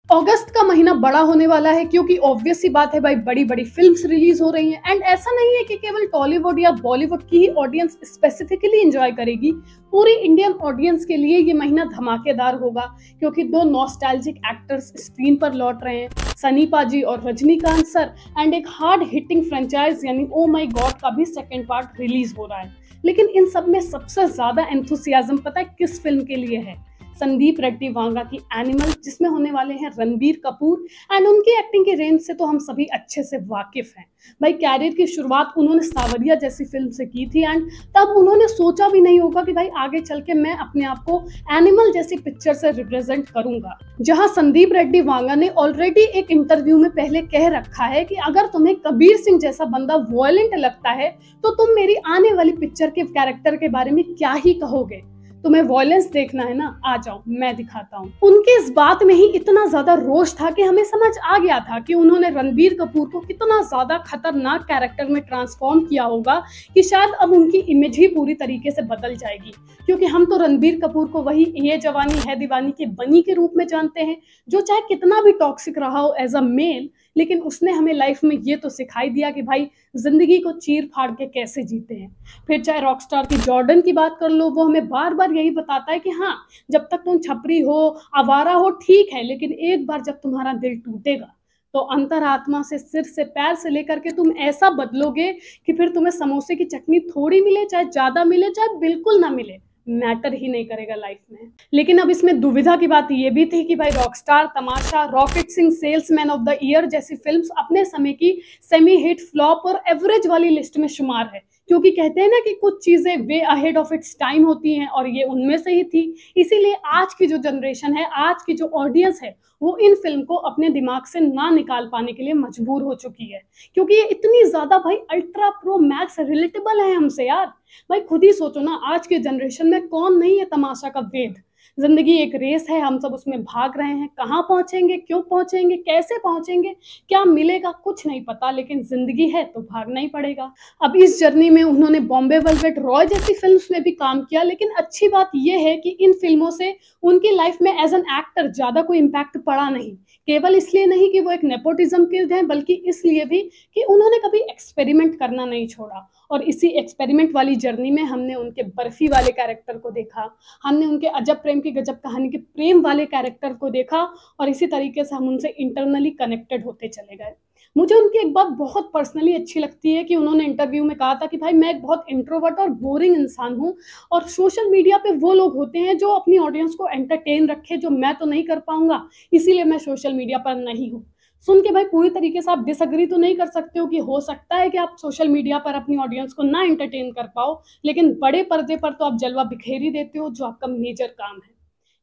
अगस्त का महीना बड़ा होने वाला है क्योंकि ऑब्वियस सी बात है भाई, बड़ी बड़ी फिल्म्स रिलीज हो रही हैं। एंड ऐसा नहीं है कि केवल टॉलीवुड या बॉलीवुड की ही ऑडियंस स्पेसिफिकली एंजॉय करेगी। पूरी इंडियन ऑडियंस के लिए ये महीना धमाकेदार होगा क्योंकि दो नॉस्टैल्जिक एक्टर्स स्क्रीन पर लौट रहे हैं, सनी पाजी और रजनीकांत सर। एंड एक हार्ड हिटिंग फ्रेंचाइज यानी ओ माई गॉड का भी सेकेंड पार्ट रिलीज हो रहा है। लेकिन इन सब में सबसे ज्यादा एंथुसियाज्म पता है किस फिल्म के लिए है? संदीप रेड्डी वांगा की एनिमल, जिसमें होने वाले हैं रणबीर कपूर। एंड उनकी एक्टिंग की रेंज से तो हम सभी अच्छे से वाकिफ हैं। भाई कैरियर की शुरुआत उन्होंने सावरिया जैसी फिल्म से की थी। एंड तब उन्होंने सोचा भी नहीं होगा कि भाई आगे चल के मैं अपने आप को एनिमल जैसी पिक्चर से रिप्रेजेंट करूंगा। जहां संदीप रेड्डी वांगा ने ऑलरेडी एक इंटरव्यू में पहले कह रखा है कि अगर तुम्हें कबीर सिंह जैसा बंदा वॉयलेंट लगता है तो तुम मेरी आने वाली पिक्चर के कैरेक्टर के बारे में क्या ही कहोगे। तुम्हें वॉयलेंस देखना है ना, आ जाओ मैं दिखाता हूँ। उनके इस बात में ही इतना ज्यादा रोष था कि हमें समझ आ गया था कि उन्होंने रणबीर कपूर को कितना ज्यादा खतरनाक कैरेक्टर में ट्रांसफॉर्म किया होगा कि शायद अब उनकी इमेज ही पूरी तरीके से बदल जाएगी। क्योंकि हम तो रणबीर कपूर को वही ये जवानी है दीवानी के बनी के रूप में जानते हैं, जो चाहे कितना भी टॉक्सिक रहा हो एज अ मेल, लेकिन उसने हमें लाइफ में ये तो सिखाई दिया कि भाई जिंदगी को चीर फाड़ के कैसे जीते हैं। फिर चाहे रॉकस्टार की जॉर्डन की बात कर लो, वो हमें बार बार यही बताता है कि हाँ, जब तक तुम छपरी हो, आवारा हो, ठीक है, लेकिन एक बार जब तुम्हारा दिल टूटेगा तो अंतरात्मा से, सिर से, पैर से लेकर के तुम ऐसा बदलोगे कि फिर तुम्हें समोसे की चटनी थोड़ी मिले, चाहे ज्यादा मिले, चाहे बिल्कुल ना मिले, मैटर ही नहीं करेगा लाइफ में। लेकिन अब इसमें दुविधा की बात ये भी थी कि भाई Rockstar, Tamasha, rocket Singh, salesman of the year जैसी फिल्म्स अपने समय की सेमी हिट, फ्लॉप और एवरेज वाली लिस्ट में शुमार है। क्योंकि कहते हैं ना कि कुछ चीजें way ahead of its time होती हैं, और ये उनमें से ही थी। इसीलिए आज की जो जनरेशन है, आज की जो ऑडियंस है, वो इन फिल्म को अपने दिमाग से ना निकाल पाने के लिए मजबूर हो चुकी है। क्योंकि ये इतनी ज्यादा भाई अल्ट्रा प्रो मैक्स रिलेटेबल है हमसे यार। भाई खुद ही सोचो ना, आज के जनरेशन में कौन नहीं है तमाशा का वेद। जिंदगी एक रेस है, हम सब उसमें भाग रहे हैं। कहाँ पहुंचेंगे, क्यों पहुंचेंगे, कैसे पहुंचेंगे, क्या मिलेगा, कुछ नहीं पता, लेकिन जिंदगी है तो भागना ही पड़ेगा। अब इस जर्नी में उन्होंने बॉम्बे वेलवेट, रॉय जैसी फिल्म्स में भी काम किया। लेकिन अच्छी बात यह है कि इन फिल्मों से उनकी लाइफ में एज एन एक्टर ज्यादा कोई इम्पैक्ट पड़ा नहीं। केवल इसलिए नहीं कि वो एक नेपोटिज्म किड हैं, बल्कि इसलिए भी कि उन्होंने कभी एक्सपेरिमेंट करना नहीं छोड़ा। और इसी एक्सपेरिमेंट वाली जर्नी में हमने उनके बर्फी वाले कैरेक्टर को देखा, हमने उनके अजब प्रेम की गजब कहानी के प्रेम वाले कैरेक्टर को देखा, और इसी तरीके से हम उनसे इंटरनली कनेक्टेड होते चले गए। मुझे उनकी एक बात बहुत पर्सनली अच्छी लगती है कि उन्होंने इंटरव्यू में कहा था कि भाई मैं एक बहुत इंट्रोवर्ट और बोरिंग इंसान हूँ, और सोशल मीडिया पे वो लोग होते हैं जो अपनी ऑडियंस को एंटरटेन रखे, जो मैं तो नहीं कर पाऊंगा, इसीलिए मैं सोशल मीडिया पर नहीं हूँ। सुन के भाई पूरी तरीके से आप डिसएग्री तो नहीं कर सकते हो कि हो सकता है कि आप सोशल मीडिया पर अपनी ऑडियंस को ना एंटरटेन कर पाओ, लेकिन बड़े पर्दे पर तो आप जलवा बिखेर ही देते हो, जो आपका मेजर काम है।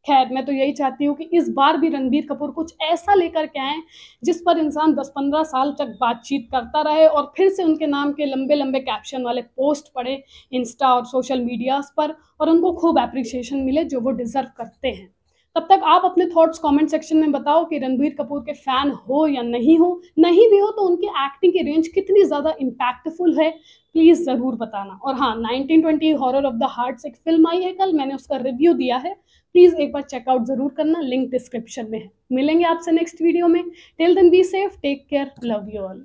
खैर, मैं तो यही चाहती हूँ कि इस बार भी रणबीर कपूर कुछ ऐसा लेकर के आए जिस पर इंसान 10-15 साल तक बातचीत करता रहे, और फिर से उनके नाम के लंबे लंबे कैप्शन वाले पोस्ट पढ़े इंस्टा और सोशल मीडियाज पर, और उनको खूब एप्रिसिएशन मिले जो वो डिजर्व करते हैं। तब तक आप अपने थॉट्स कमेंट सेक्शन में बताओ कि रणबीर कपूर के फैन हो या नहीं हो। नहीं भी हो तो उनकी एक्टिंग की रेंज कितनी ज़्यादा इम्पैक्टफुल है, प्लीज़ ज़रूर बताना। और हाँ, 1920 हॉरर ऑफ द हार्ट्स एक फिल्म आई है कल, मैंने उसका रिव्यू दिया है, प्लीज़ एक बार चेकआउट ज़रूर करना, लिंक डिस्क्रिप्शन में है। मिलेंगे आपसे नेक्स्ट वीडियो में। Till then be safe, take care, love you all.